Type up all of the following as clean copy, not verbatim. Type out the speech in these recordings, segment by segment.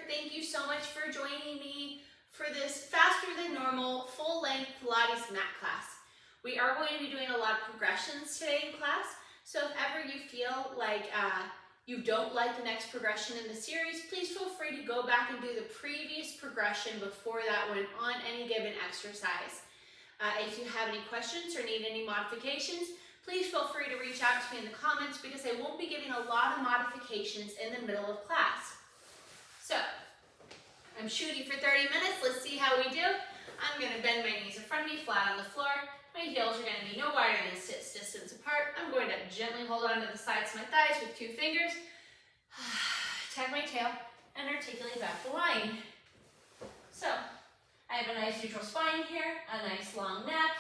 Thank you so much for joining me for this faster than normal full-length Pilates mat class. We are going to be doing a lot of progressions today in class, so if ever you feel like you don't like the next progression in the series, please feel free to go back and do the previous progression before that one on any given exercise. If you have any questions or need any modifications, please feel free to reach out to me in the comments because I won't be giving a lot of modifications in the middle of class. So, I'm shooting for 30 minutes. Let's see how we do. I'm going to bend my knees in front of me, flat on the floor. My heels are going to be no wider than 6 distance apart. I'm going to gently hold on to the sides of my thighs with 2 fingers. Tuck my tail and articulate back the line. So, I have a nice neutral spine here, a nice long neck.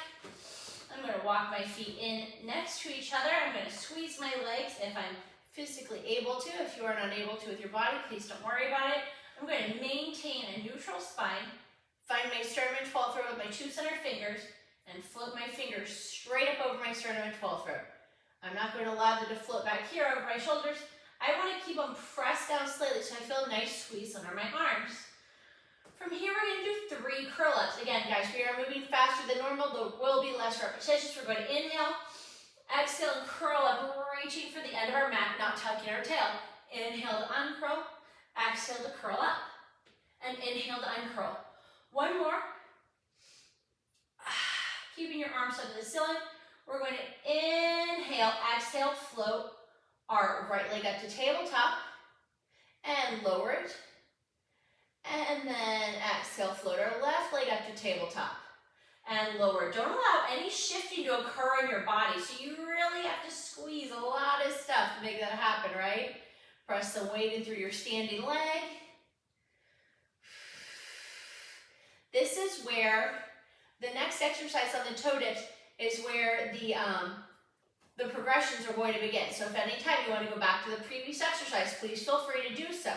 I'm going to walk my feet in next to each other. I'm going to squeeze my legs if I'm physically able to. If you are not able to with your body, please don't worry about it. I'm going to maintain a neutral spine, find my sternum and 12th row with my 2 center fingers, and float my fingers straight up over my sternum and 12th row. I'm not going to allow them to float back here over my shoulders. I want to keep them pressed down slightly so I feel a nice squeeze under my arms. From here, we're going to do 3 curl-ups. Again, guys, we are moving faster than normal. There will be less repetitions. We're going to inhale, exhale, and curl up, reaching for the end of our mat, not tucking our tail. Inhale to uncurl, exhale to curl up, and inhale to uncurl. One more. Keeping your arms up to the ceiling. We're going to inhale, exhale, float our right leg up to tabletop, and lower it. And then exhale, float our left leg up to tabletop and lower. Don't allow any shifting to occur in your body. So you really have to squeeze a lot of stuff to make that happen, right? Press the weight in through your standing leg. This is where the next exercise on the toe dips is where the progressions are going to begin. So if any time you want to go back to the previous exercise, please feel free to do so.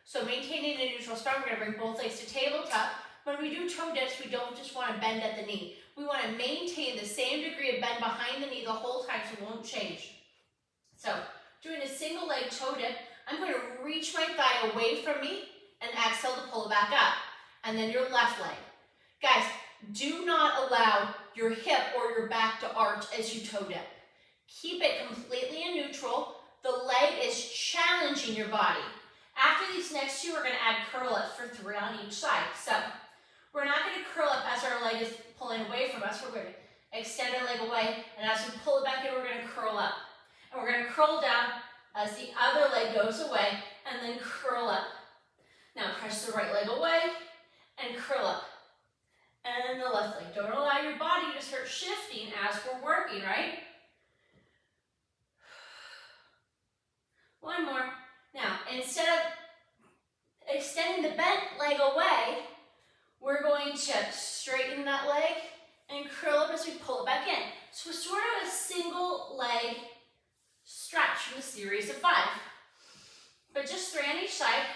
So maintaining a neutral spine, we're going to bring both legs to tabletop. When we do toe dips, we don't just want to bend at the knee. We want to maintain the same degree of bend behind the knee the whole time so it won't change. So doing a single leg toe dip, I'm going to reach my thigh away from me and exhale to pull it back up. And then your left leg. Guys, do not allow your hip or your back to arch as you toe dip. Keep it completely in neutral. The leg is challenging your body. After these next 2, we're going to add curl-ups for 3 on each side. So we're not going to curl up as our leg is pulling away from us. We're going to extend our leg away, and as we pull it back in, we're going to curl up. And we're going to curl down as the other leg goes away, and then curl up. Now press the right leg away, and curl up. And the left leg. Don't allow your body to start shifting as we're working, right? One more. Now, instead of extending the bent leg away, we're going to straighten that leg and curl up as we pull it back in. So sort of a single leg stretch from a series of 5. But just 3 on each side.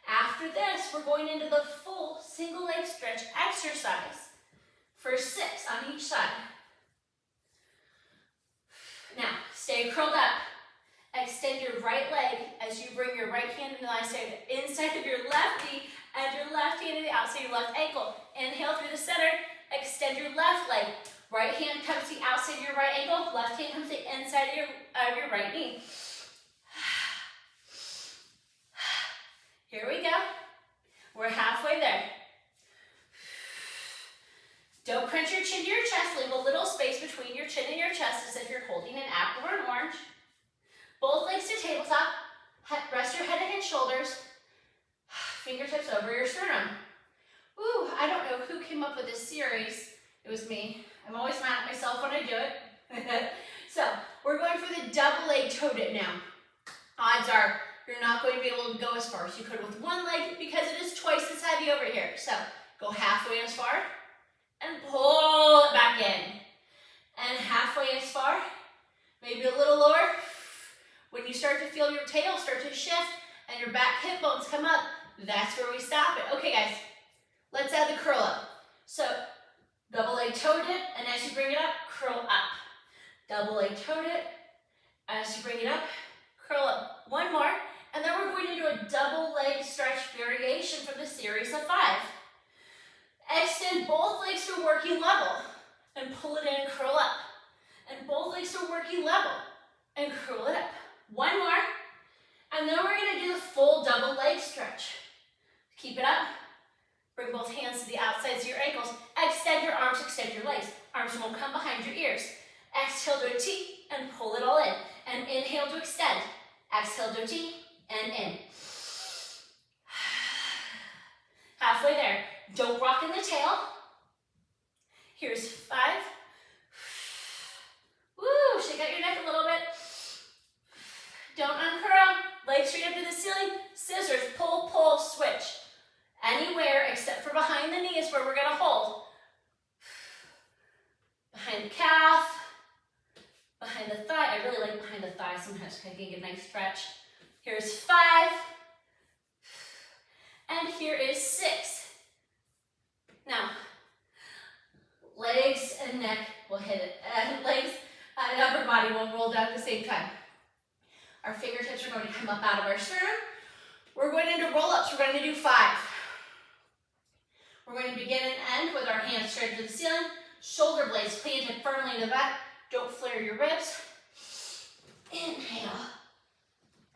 After this, we're going into the full single leg stretch exercise for 6 on each side. Now, stay curled up. Extend your right leg as you bring your right hand to the inside of your left knee and your left hand to the outside of your left ankle. Inhale through the center, extend your left leg. Right hand comes to the outside of your right ankle, left hand comes to the inside of your right knee. Here we go. We're halfway there. Don't crunch your chin to your chest. Leave a little space between your chin and your chest as if you're holding an apple or an orange. Both legs to tabletop. Rest your head and shoulders. Fingertips over your sternum. Ooh, I don't know who came up with this series. It was me. I'm always mad at myself when I do it. So, we're going for the double leg toe dip now. Odds are you're not going to be able to go as far as you could with one leg because it is twice as heavy over here. So, go halfway as far and pull it back in. And halfway as far, maybe a little lower. When you start to feel your tail start to shift and your back hip bones come up, that's where we stop it. Okay, guys, let's add the curl up. So, double leg toe dip, and as you bring it up, curl up. Double leg toe dip, as you bring it up, curl up. One more, and then we're going to do a double leg continuation for the series of 5. Extend both legs to working level and pull it in and curl up. And both legs to working level and curl it up. One more. And then we're going to do the full double leg stretch. Keep it up. Bring both hands to the outsides of your ankles. Extend your arms, extend your legs. Arms won't come behind your ears. Exhale to a T and pull it all in. And inhale to extend. Exhale to a T and in. Halfway there. Don't rock in the tail. Here's 5. Woo, shake out your neck a little bit. Don't uncurl. Legs straight up to the ceiling. Scissors, pull, pull, switch. Anywhere except for behind the knee is where we're gonna hold. Behind the calf, behind the thigh. I really like behind the thigh sometimes because I can get a nice stretch. Here's 5. And here is 6. Now, legs and neck will hit it. And legs and upper body will roll down at the same time. Our fingertips are going to come up out of our sternum. We're going into roll-ups. We're going to do 5. We're going to begin and end with our hands straight to the ceiling. Shoulder blades planted firmly into the back. Don't flare your ribs. Inhale.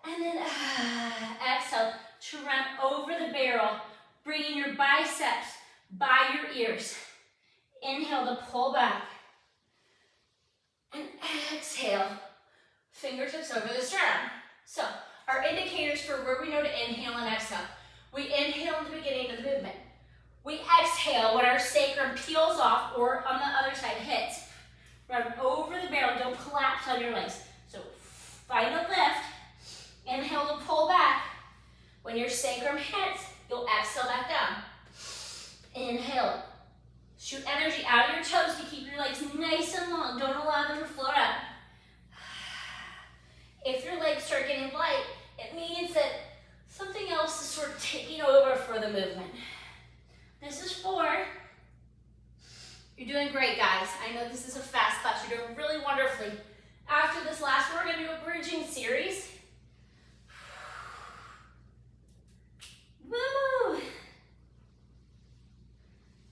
And then exhale to run over the barrel. Bringing your biceps by your ears. Inhale to pull back. And exhale. Fingertips over the sternum. So, our indicators for where we know to inhale and exhale. We inhale in the beginning of the movement. We exhale when our sacrum peels off or on the other side hits. Run over the barrel, don't collapse on your legs. So find a lift, inhale to pull back. When your sacrum hits, you'll exhale back down. Inhale. Shoot energy out of your toes to keep your legs nice and long. Don't allow them to float up. If your legs start getting light, it means that something else is sort of taking over for the movement. This is 4. You're doing great, guys. I know this is a fast class. You're doing really wonderfully. After this last one, we're going to do a bridging series. Woo!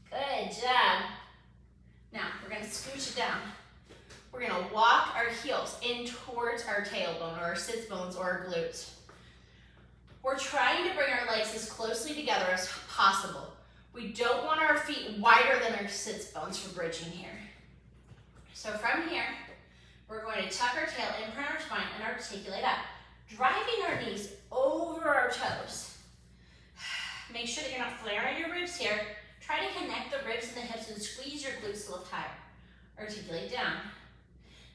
Good job. Now, we're going to scooch it down. We're going to walk our heels in towards our tailbone or our sits bones or our glutes. We're trying to bring our legs as closely together as possible. We don't want our feet wider than our sits bones for bridging here. So from here, we're going to tuck our tail in front of our spine and articulate up, driving our knees over our toes. Make sure that you're not flaring your ribs here. Try to connect the ribs and the hips and squeeze your glutes to lift higher. Articulate down.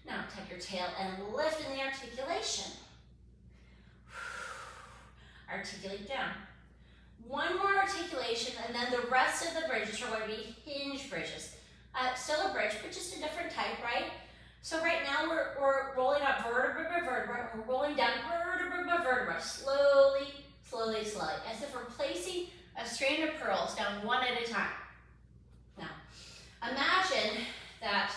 Now tuck your tail and lift in the articulation. Articulate down. One more articulation, and then the rest of the bridges are going to be hinge bridges. Still a bridge, but just a different type, right? So right now we're rolling up vertebra by vertebra, and we're rolling down vertebra by vertebra, slowly, slowly, slowly, as if we're placing a strand of pearls down one at a time. Now, imagine that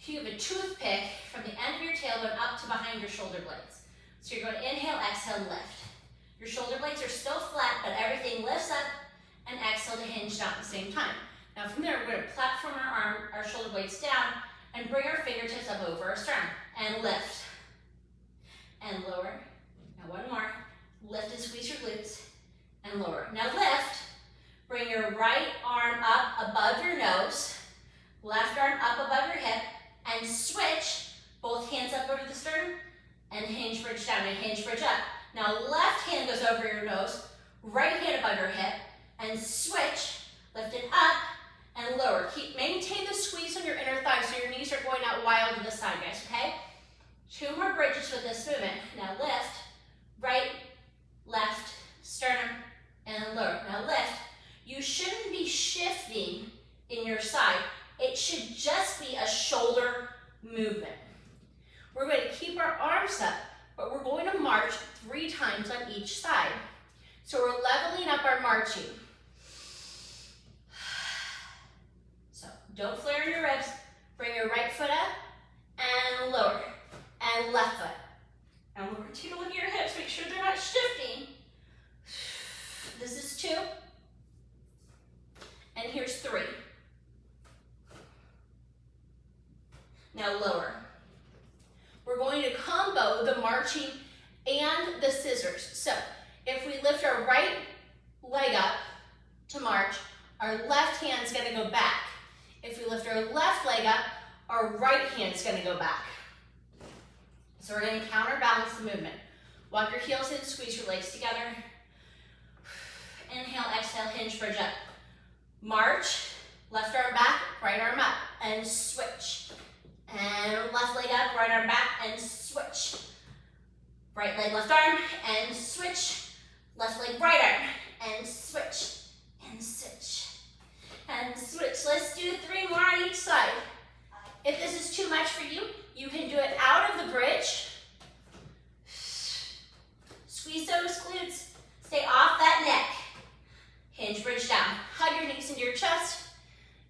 you have a toothpick from the end of your tailbone up to behind your shoulder blades. So you're going to inhale, exhale, lift. Your shoulder blades are still flat, but everything lifts up and exhale to hinge down at the same time. Now from there, we're going to platform our shoulder blades down and bring our fingertips up over our sternum and lift and lower. Now one more. Lift and squeeze your glutes and lower. Now lift. Bring your right arm up above your nose, left arm up above your hip, and switch. Both hands up over the sternum and hinge bridge down and hinge bridge up. Now left hand goes over your nose, right hand above your hip, and switch, lift it up and lower. Maintain the squeeze on your inner thighs so your knees are going out wide to the side, guys, okay? 2 more bridges with this movement. Now lift, right, left, sternum, and lower. Now lift. You shouldn't be shifting in your side. It should just be a shoulder movement. We're going to keep our arms up, but we're going to march 3 times on each side. So we're leveling up our marching. So don't flare your ribs. Bring your right foot up and lower. And left foot. And we're going to take a look at your hips. Make sure they're not shifting. This is scissors. So if we lift our right leg up to march, our left hand's gonna go back. If we lift our left leg up, our right hand's gonna go back. So we're gonna counterbalance the movement. Walk your heels in, squeeze your legs together. Inhale, exhale, hinge, bridge up. March, left arm back, right arm up, and switch. And left leg up, right arm back, and switch. Right leg, left arm, and switch. Left leg, right arm, and switch. And switch. And switch. Let's do 3 more on each side. If this is too much for you, you can do it out of the bridge. Squeeze those glutes. Stay off that neck. Hinge, bridge down. Hug your knees into your chest.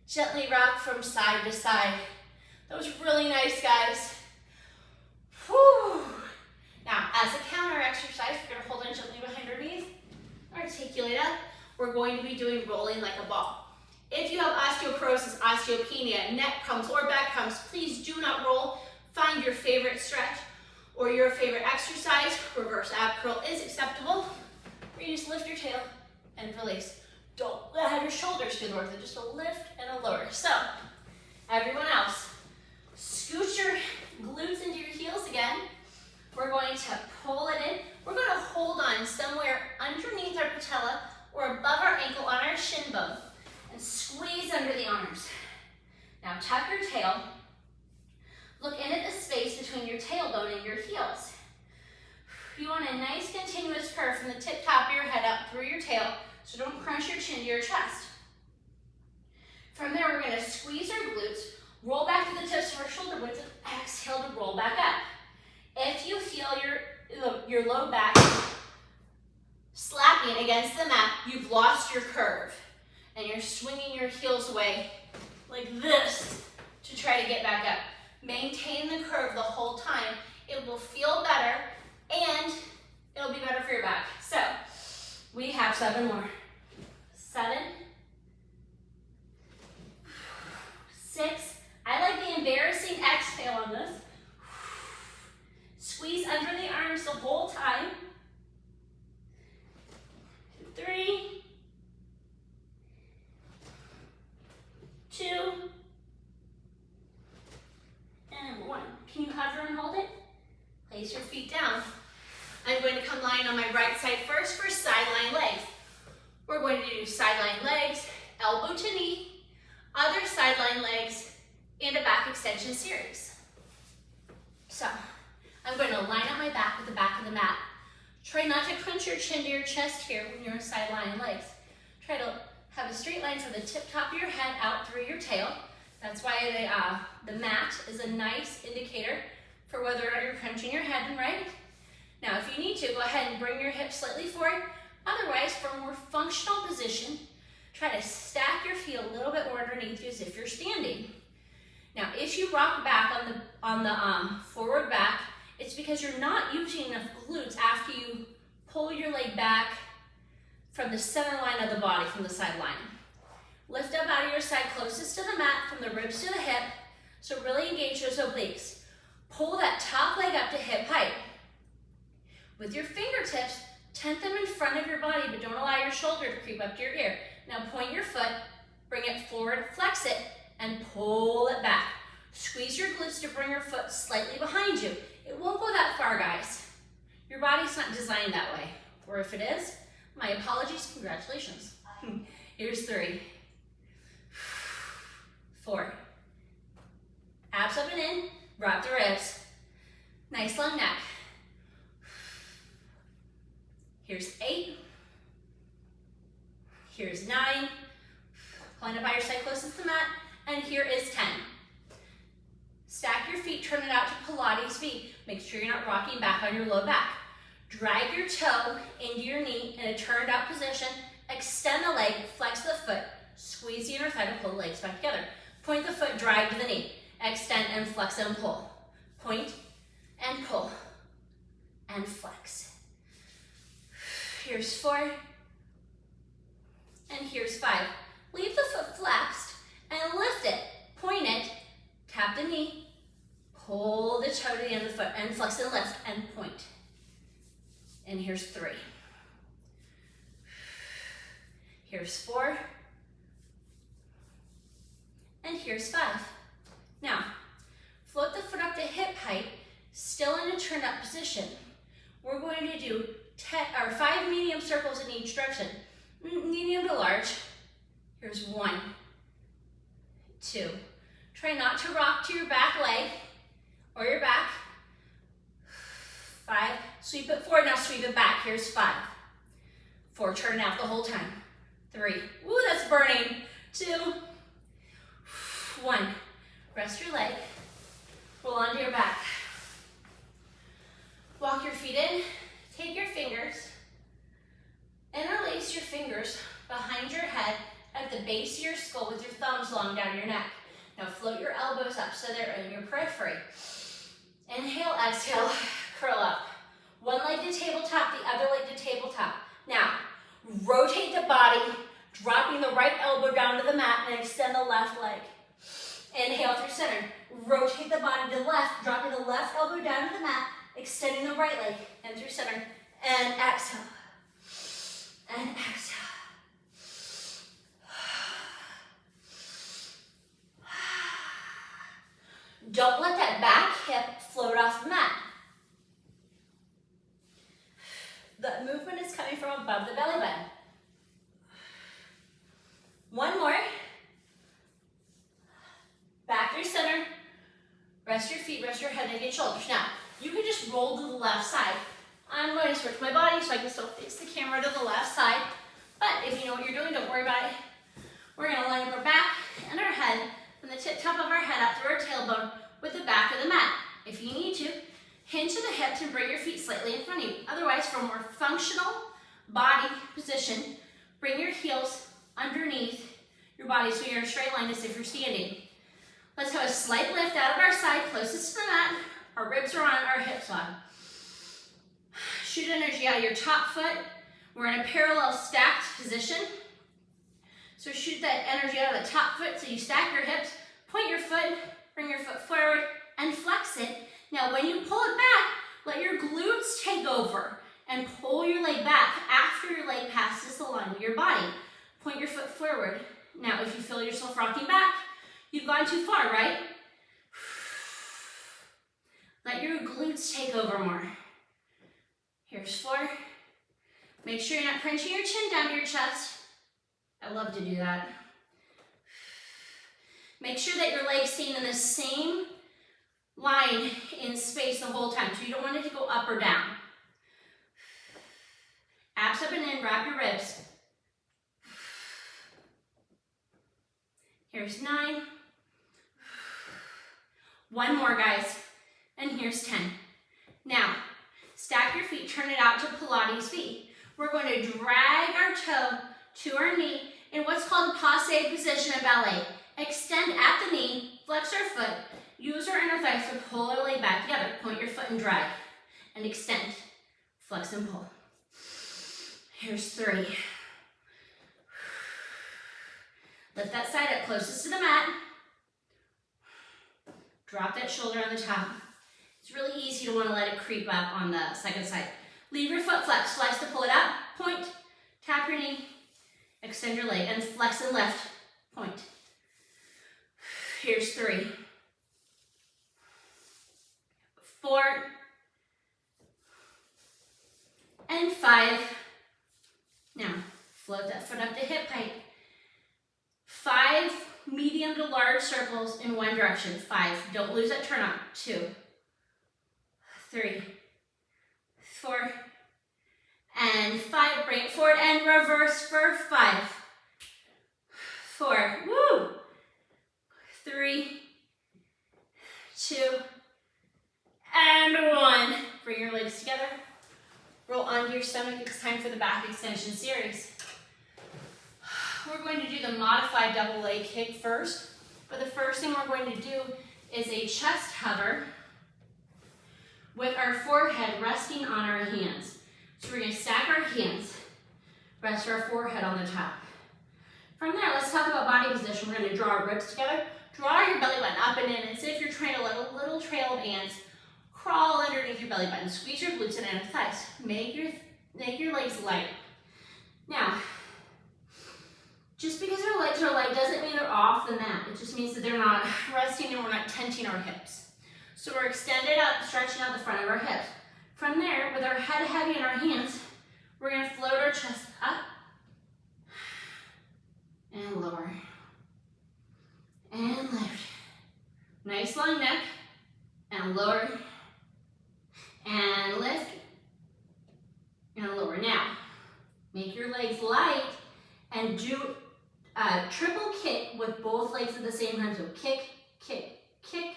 Gently rock from side to side. That was really nice, guys. Whew. Now, as a counter exercise, we're going to hold on gently behind our knees. Articulate up. We're going to be doing rolling like a ball. If you have osteoporosis, osteopenia, neck problems, or back problems, please do not roll. Find your favorite stretch or your favorite exercise. Reverse ab curl is acceptable. Or you just lift your tail and release. Don't have your shoulders do the work. They're just a lift and a lower. So, everyone else, scoot your glutes into your heels again. We're going to pull it in. We're going to hold on somewhere underneath our patella or above our ankle on our shin bone and squeeze under the arms. Now tuck your tail. Look in at the space between your tailbone and your heels. You want a nice continuous curve from the tip top of your head up through your tail, so don't crunch your chin to your chest. From there, we're going to squeeze our glutes, roll back to the tips of our shoulder blades, and exhale to roll back up. If you feel your low back slapping against the mat, you've lost your curve, and you're swinging your heels away like this to try to get back up. Maintain the curve the whole time. It will feel better, and it'll be better for your back. So, we have 7 more. 7, 6. I like the embarrassing exhale on this. Squeeze under the arms the whole time. 3, 2, and 1. Can you hover and hold it? Place your feet down. I'm going to come lying on my right side first for sideline legs. We're going to do sideline legs, elbow to knee, other sideline legs, and a back extension series. So, I'm going to line up my back with the back of the mat. Try not to crunch your chin to your chest here when you're in sideline legs. Try to have a straight line from the tip top of your head out through your tail. That's why the mat is a nice indicator for whether or not you're crunching your head and right. Now, if you need to, go ahead and bring your hips slightly forward. Otherwise, for a more functional position, try to stack your feet a little bit more underneath you as if you're standing. Now, if you rock back on the forward back, it's because you're not using enough glutes after you pull your leg back from the center line of the body, from the side line. Lift up out of your side closest to the mat, from the ribs to the hip, so really engage those obliques. Pull that top leg up to hip height. With your fingertips, tent them in front of your body, but don't allow your shoulder to creep up to your ear. Now point your foot, bring it forward, flex it, and pull it back. Squeeze your glutes to bring your foot slightly behind you. It won't go that far, guys. Your body's not designed that way. Or if it is, my apologies, congratulations. Here's 3, 4. Abs up and in, wrap the ribs. Nice long neck. Here's 8. Here's 9. Line up by your side closest to the mat. And here is 10. Stack your feet, turn it out to Pilates feet. Make sure you're not rocking back on your low back. Drag your toe into your knee in a turned out position. Extend the leg, flex the foot, squeeze the inner thigh to pull the legs back together. Point the foot, drag to the knee. Extend and flex and pull. Point and pull and flex. Here's 4. And here's 5. Leave the foot flexed and lift it. Point it, tap the knee, pull the toe to the end of the foot and flex and lift and point. And here's 3. Here's 4. And here's 5. Now, float the foot up to hip height, still in a turned up position. We're going to do 5 medium circles in each direction. Medium to large. Here's 1, 2. Try not to rock to your back leg or your back. 5. Sweep it forward. Now sweep it back. Here's 5. 4. Turn out the whole time. 3. Ooh, that's burning. 2. 1. Rest your leg. Roll onto your back. Walk your feet in. Take your fingers. Interlace your fingers behind your head at the base of your skull with your thumbs long down your neck. Now float your elbows up so they're in your periphery. Inhale, exhale, curl up. One leg to tabletop, the other leg to tabletop. Now, rotate the body, dropping the right elbow down to the mat and extend the left leg. Inhale through center. Rotate the body to the left, dropping the left elbow down to the mat, extending the right leg and through center. And exhale. And exhale. Don't let that back hip float off the mat. The movement is coming from above the belly button. One more. Back through center. Rest your feet, rest your head, neck, and shoulders. Now, you can just roll to the left side. I'm going to switch my body so I can still face the camera to the left side. But if you know what you're doing, don't worry about it. We're going to line up our back and our head from the top of our head up through our tailbone with the back of the mat. If you need to, hinge to the hips and bring your feet slightly in front of you. Otherwise, for a more functional body position, bring your heels underneath your body so you're in a straight line as if you're standing. Let's have a slight lift out of our side, closest to the mat. Our ribs are on, our hips on. Shoot energy out of your top foot. We're in a parallel stacked position. So shoot that energy out of the top foot so you stack your hips, point your foot, bring your foot forward, and flex it. Now when you pull it back, let your glutes take over and pull your leg back after your leg passes the line of your body. Point your foot forward. Now if you feel yourself rocking back, you've gone too far, right? Let your glutes take over more. Here's 4. Make sure you're not crunching your chin down to your chest. I love to do that. Make sure that your legs staying in the same line in space the whole time, so you don't want it to go up or down. Abs up and in, wrap your ribs. Here's 9. 1 more, guys, and here's 10. Now, stack your feet, turn it out to Pilates feet. We're going to drag our toe to our knee in what's called a passe position in ballet. Extend at the knee, flex our foot, use our inner thighs to pull our leg back together. Point your foot and drag, and extend, flex and pull. Here's 3. Lift that side up closest to the mat. Drop that shoulder on the top. It's really easy to want to let it creep up on the second side. Leave your foot flex, flex to pull it up, point, tap your knee, extend your leg, and flex and lift, point. Here's 3, 4, and 5. Now, float that foot up to hip height. 5 medium to large circles in one direction. 5, don't lose that turn on. 2, 3, 4, and 5. Bring it forward and reverse for 5, 4, woo, 3, 2, and 1. Bring your legs together. Roll onto your stomach. It's time for the back extension series. We're going to do the modified double leg kick first, but the first thing we're going to do is a chest hover with our forehead resting on our hands. So we're going to stack our hands, rest our forehead on the top. From there, let's talk about body position. We're going to draw our ribs together, draw your belly button up and in, as if you're trying to let a little trail of ants crawl underneath your belly button. Squeeze your glutes and inner thighs. Make your Make your legs light. Now, just because our legs are light doesn't mean they're off the mat. It just means that they're not resting and we're not tenting our hips. So we're extended up, stretching out the front of our hips. From there, with our head heavy in our hands, we're going to float our chest up and lower and lift. Nice long neck and lower and lift and lower. Now, make your legs light and do a triple kick with both legs at the same time. So kick, kick, kick,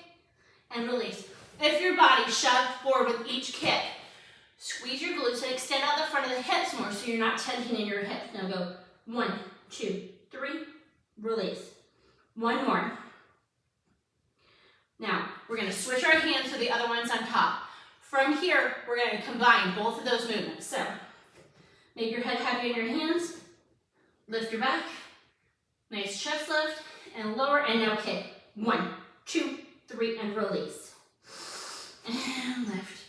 and release. If your body's shoved forward with each kick, squeeze your glutes and extend out the front of the hips more so you're not tenting in your hips. Now go 1, 2, 3, release. One more. Now, we're going to switch our hands so the other one's on top. From here, we're going to combine both of those movements. So, make your head heavy in your hands, lift your back, nice chest lift, and lower, and now kick. 1, 2, 3, and release. And lift.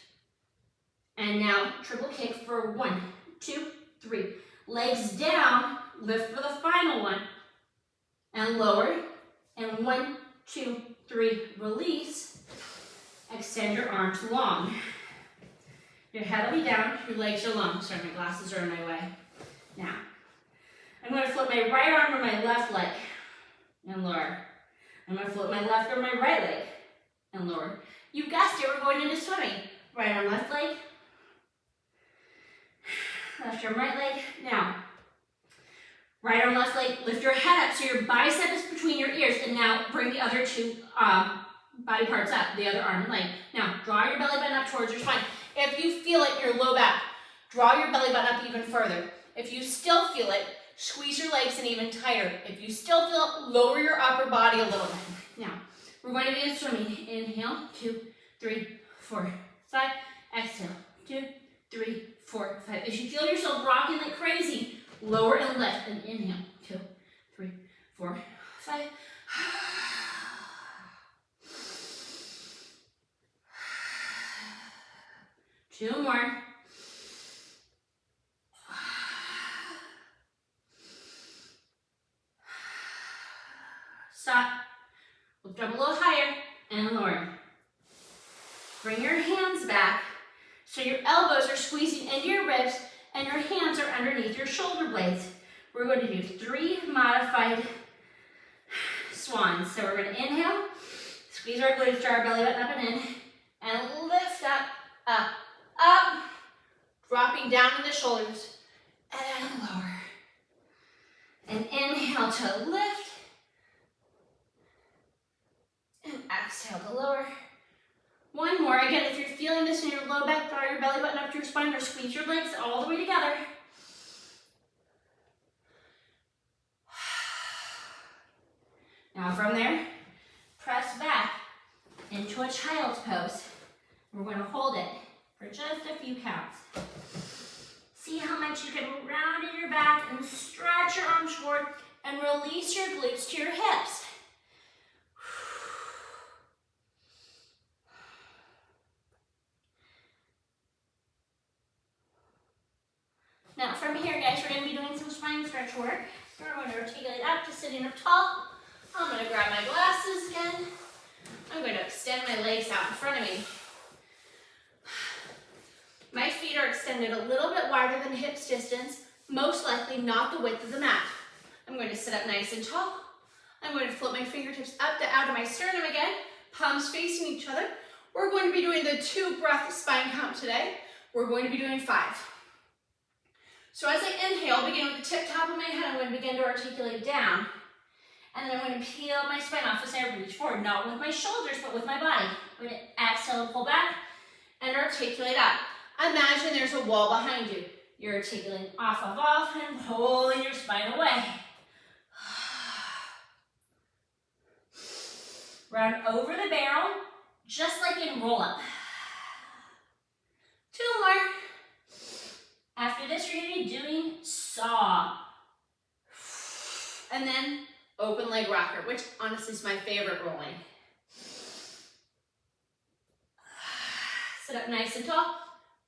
And now, triple kick for 1, 2, 3. Legs down, lift for the final one, and lower, and 1, 2, 3, release. Extend your arms long. Your head will be down, your legs are long. Sorry, my glasses are in my way. Now, I'm going to float my right arm or my left leg and lower. I'm going to float my left or my right leg and lower. You guessed it, we're going into swimming. Right arm, left leg. Left arm, right leg. Now, right arm, left leg, lift your head up so your bicep is between your ears. And now bring the other two body parts up, the other arm and leg. Now, draw your belly button up towards your spine. If you feel it in your low back, draw your belly button up even further. If you still feel it, squeeze your legs in even tighter. If you still feel it, lower your upper body a little bit. Now, we're going to be in swimming. Inhale, 2, 3, 4, 5. Exhale, 2, 3, 4, 5. If you feel yourself rocking like crazy, lower and lift. And inhale, 2, 3, 4, 5. Two more. Stop. Lift up a little higher and lower. Bring your hands back so your elbows are squeezing into your ribs and your hands are underneath your shoulder blades. We're going to do 3 modified swans. So we're going to inhale, squeeze our glutes, draw our belly button up and in, and lift up, up, up, dropping down to the shoulders, and lower. And inhale to lift, and exhale to lower. One more. Again, if you're feeling this in your low back, draw your belly button up to your spine or squeeze your legs all the way together. Now from there, press back into a child's pose. We're going to hold it for just a few counts. See how much you can round in your back and stretch your arms forward and release your glutes to your hips. Now from here, guys, we're going to be doing some spine stretch work. We're going to articulate up to sitting up tall. I'm going to grab my glasses again. I'm going to extend my legs out in front of me. My feet are extended a little bit wider than hips distance, most likely not the width of the mat. I'm going to sit up nice and tall. I'm going to float my fingertips up to out of my sternum again, palms facing each other. We're going to be doing the 2 breath spine count today. We're going to be doing 5. So as I inhale, begin with the tip top of my head, I'm going to begin to articulate down. And then I'm going to peel my spine off as I reach forward, not with my shoulders, but with my body. I'm going to exhale and pull back and articulate up. Imagine there's a wall behind you. You're articulating off, and pulling your spine away. Round over the barrel, just like in roll-up. 2 more. After this, you're going to be doing saw. And then open leg rocker, which honestly is my favorite rolling. Sit up nice and tall.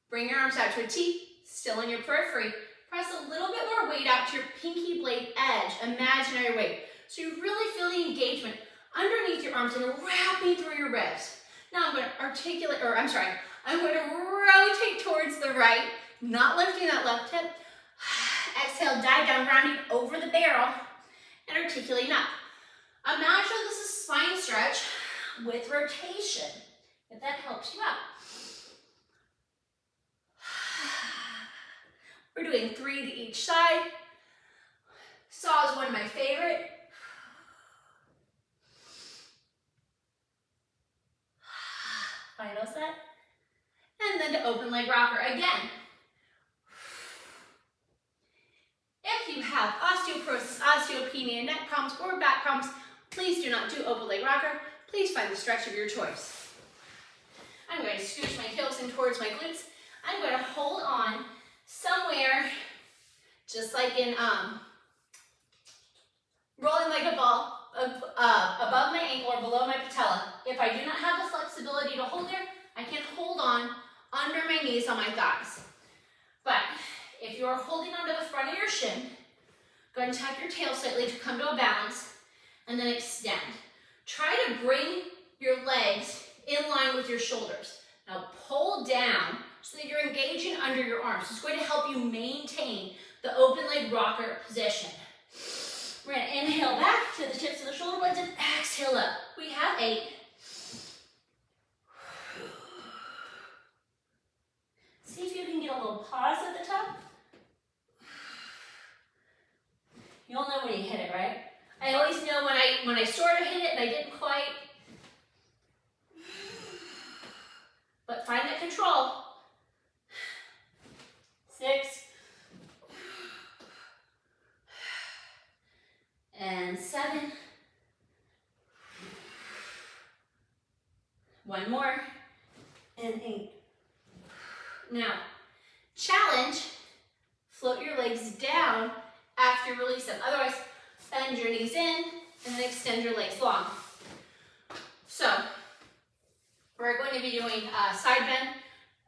Bring your arms out to a T. still in your periphery. Press a little bit more weight out to your pinky blade edge, imaginary weight. So you really feel the engagement underneath your arms and wrapping through your ribs. Now I'm going to I'm going to rotate towards the right, not lifting that left hip. Exhale, dive down, rounding over the barrel and articulating up. Imagine this is a spine stretch with rotation, if that helps you out. We're doing 3 to each side. Saw is one of my favorite. Final set. And then to open leg rocker again. If you have osteoporosis, osteopenia, neck problems, or back problems, please do not do open leg rocker. Please find the stretch of your choice. I'm going to scooch my heels in towards my glutes. I'm going to hold on somewhere, just like in rolling like a ball, above my ankle or below my patella. If I do not have the flexibility to hold there, I can hold on under my knees on my thighs. But if you are holding onto the front of your shin, go ahead and tuck your tail slightly to come to a balance, and then extend. Try to bring your legs in line with your shoulders. Now pull down so that you're engaging under your arms. It's going to help you maintain the open leg rocker position. We're going to inhale back to the tips of the shoulder blades and exhale up. We have 8. See if you can get a little pause at the top. You'll know when you hit it, right? I always know when I sort of hit it and I didn't quite. But find that control. 6. And 7. 1 more. And 8. Now, challenge, float your legs down after you release them. Otherwise, bend your knees in and then extend your legs long. So, we're going to be doing a side bend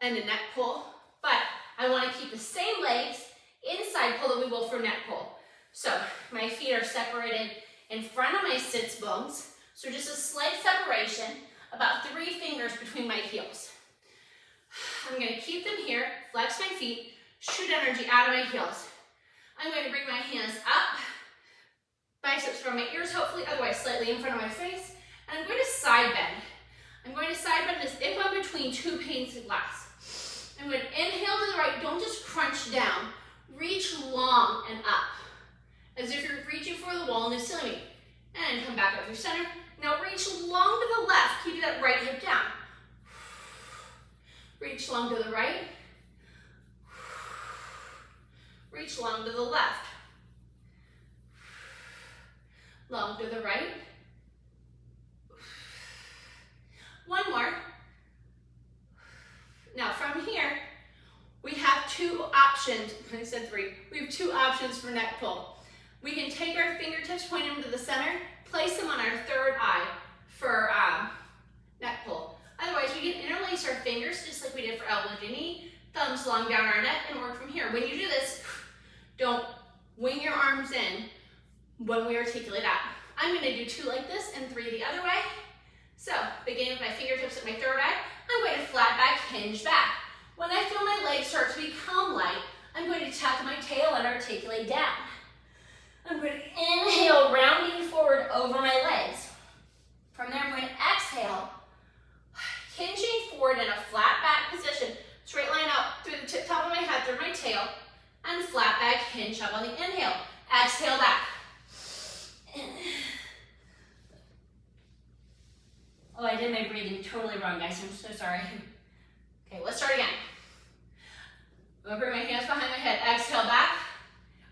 and a neck pull, but I want to keep the same legs in side pull that we will for neck pull. So, my feet are separated in front of my sits bones, so just a slight separation, about 3 fingers between my heels. I'm going to keep them here, flex my feet, shoot energy out of my heels. I'm going to bring my hands up, biceps from my ears hopefully, otherwise slightly in front of my face, and I'm going to side bend. I'm going to side bend as if I'm between 2 panes of glass. I'm going to inhale to the right, don't just crunch down, reach long and up, as if you're reaching for the wall in the ceiling, and come back up through center. Now reach long to the left, keep that right hip down. Reach long to the right. Reach long to the left. Long to the right. 1 more. Now from here, we have 2 options. I said 3. We have 2 options for neck pull. We can take our fingertips, point them to the center, place them on our 3rd eye for neck pull. Otherwise, we can interlace our fingers just like we did for elbow to knee, thumbs long down our neck, and work from here. When you do this, don't wing your arms in when we articulate out. I'm going to do 2 like this and 3 the other way. So, beginning with my fingertips at my 3rd eye, I'm going to flat back, hinge back. When I feel my legs start to become light, I'm going to tuck my tail and articulate down. I'm going to inhale, rounding forward over my legs. From there, I'm going to exhale, hinging forward in a flat back position, straight line up through the tip top of my head, through my tail, and flat back, hinge up on the inhale. Exhale back. Oh, I did my breathing totally wrong, guys. I'm so sorry. Okay, let's start again. I'm going to bring my hands behind my head. Exhale back,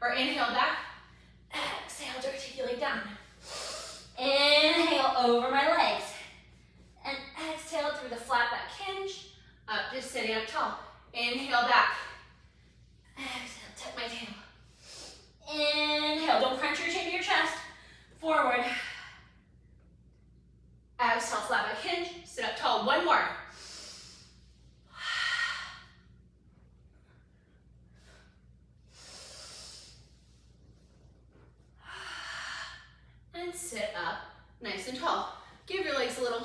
or inhale back. Exhale to articulate down. Inhale over my legs. And exhale through the flat back hinge, up, just sitting up tall. Inhale back. Exhale, tuck my tail. Inhale, don't crunch your chin to your chest. Forward. Exhale, flat back hinge, sit up tall. 1 more.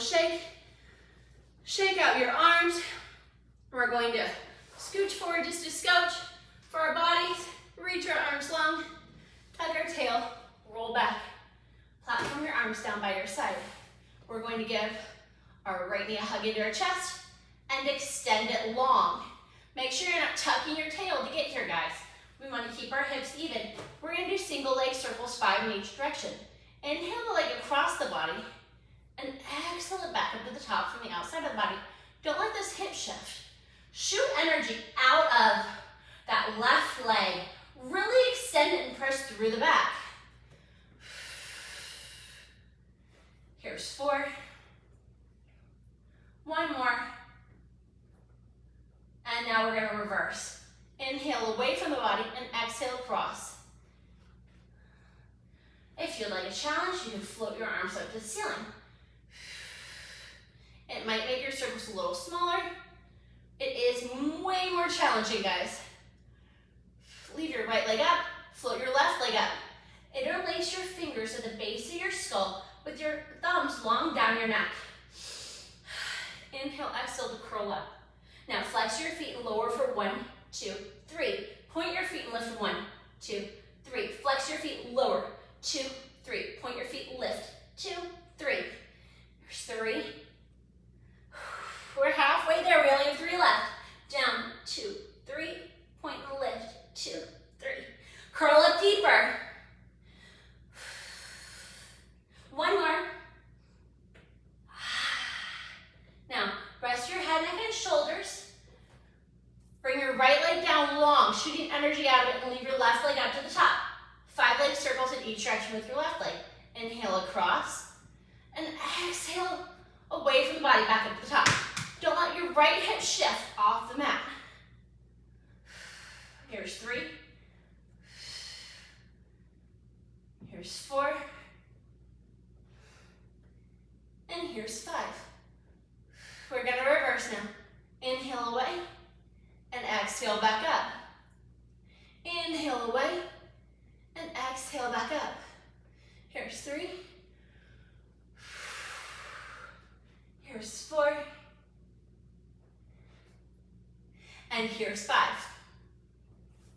shake. Shake out your arms. We're going to scooch forward just a scotch for our bodies. Reach our arms long. Tuck our tail. Roll back. Platform your arms down by your side. We're going to give our right knee a hug into our chest and extend it long. Make sure you're not tucking your tail to get here, guys. We want to keep our hips even. We're going to do single leg circles, 5 in each direction. Inhale the leg across the body and exhale it back up to the top from the outside of the body. Don't let this hip shift. Shoot energy out of that left leg. Really extend it and press through the back. Here's 4. 1 more. And now we're going to reverse. Inhale away from the body and exhale across. If you'd like a challenge, you can float your arms up to the ceiling. It might make your circles a little smaller. It is way more challenging, guys. Leave your right leg up, float your left leg up. Interlace your fingers at the base of your skull with your thumbs long down your neck. Inhale, exhale to curl up. Now flex your feet and lower for 1, 2, 3. Point your feet and lift 1, 2, 3. Flex your feet, lower, 2, 3. Point your feet, lift, 2, 3. There's 3. We're halfway there, we only have 3 left. Down, 2, 3. Point and lift, 2, 3. Curl up deeper. 1 more. Now, rest your head, neck, and shoulders. Bring your right leg down long, shooting energy out of it, and leave your left leg up to the top. 5 leg circles in each direction with your left leg. Inhale across, and exhale away from the body, back up to the top. Don't let your right hip shift off the mat. Here's 3. Here's 4. And here's 5. We're going to reverse now. Inhale away and exhale back up. Inhale away and exhale back up. Here's 3. Here's 4. And here's 5.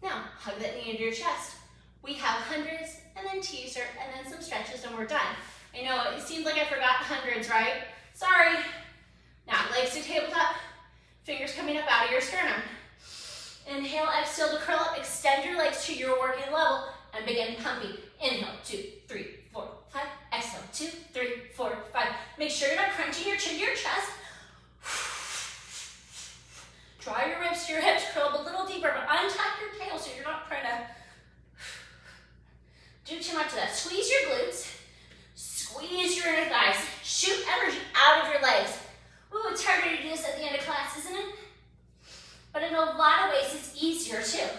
Now, hug that knee into your chest. We have hundreds, and then teaser, and then some stretches, and we're done. I know, it seems like I forgot hundreds, right? Sorry. Now, legs to tabletop, fingers coming up out of your sternum. Inhale, exhale to curl up, extend your legs to your working level, and begin pumping. Inhale, 2, 3, 4, 5. Exhale, 2, 3, 4, 5. Make sure you're not crunching your chin to your chest. Draw your ribs to your hips, curl up a little deeper, but untuck your tail so you're not trying to do too much of that. Squeeze your glutes, squeeze your inner thighs, shoot energy out of your legs. Ooh, it's harder to do this at the end of class, isn't it? But in a lot of ways, it's easier too.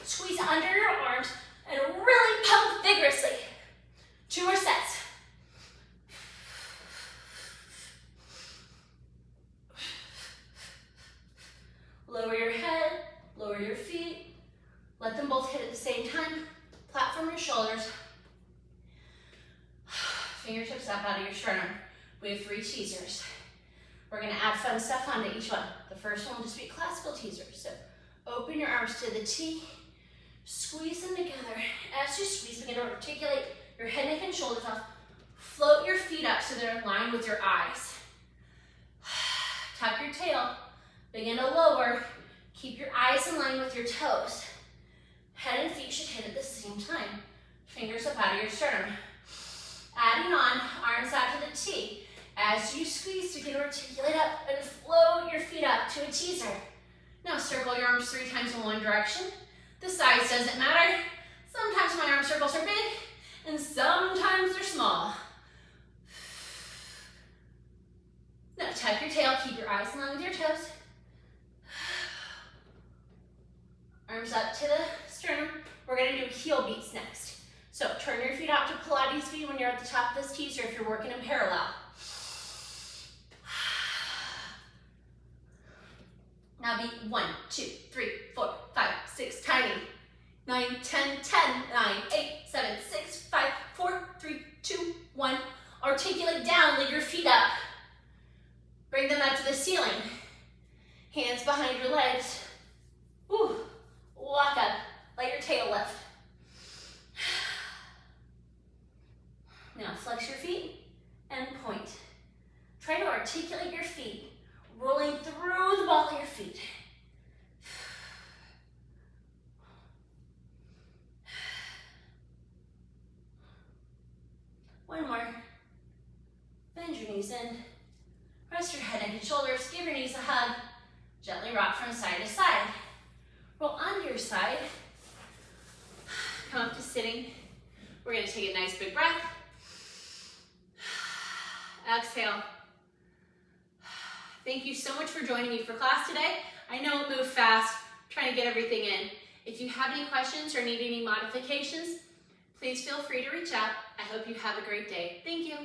Squeeze under your arms and really pump vigorously. 2 more sets. Lower your head, lower your feet. Let them both hit at the same time. Platform your shoulders. Fingertips up out of your sternum. We have 3 teasers. We're going to add fun stuff onto each one. The first one will just be classical teasers. So open your arms to the T. Squeeze them together. As you squeeze, begin to articulate your head, neck, and shoulders off. Float your feet up so they're in line with your eyes. Tuck your tail. Begin to lower. Keep your eyes in line with your toes. Head and feet should hit at the same time. Fingers up out of your sternum. Adding on, arms out to the T. As you squeeze, begin to articulate up and float your feet up to a teaser. Now circle your arms 3 times in one direction. The size doesn't matter. Sometimes my arm circles are big, and sometimes they're small. Now tuck your tail, keep your eyes in line with your toes. Arms up to the sternum. We're going to do heel beats next. So turn your feet out to Pilates feet when you're at the top of this teaser if you're working in parallel. Now beat 1, 2, 3, 4, 5, 6, tiny. 9, 10, 10, 9, 8, 7, 6, 5, 4, 3, 2, 1. Articulate down, leave your feet up. behind your legs. Woo. Walk up, let your tail lift. Now flex your feet and point. Try to articulate your feet, rolling through the ball of your feet. One more. Bend your knees in. Rest your head, neck, and shoulders. Give your knees a hug. Gently rock from side to side. Roll onto your side. Come up to sitting. We're going to take a nice big breath. Exhale. Thank you so much for joining me for class today. I know it moved fast, trying to get everything in. If you have any questions or need any modifications, please feel free to reach out. I hope you have a great day. Thank you.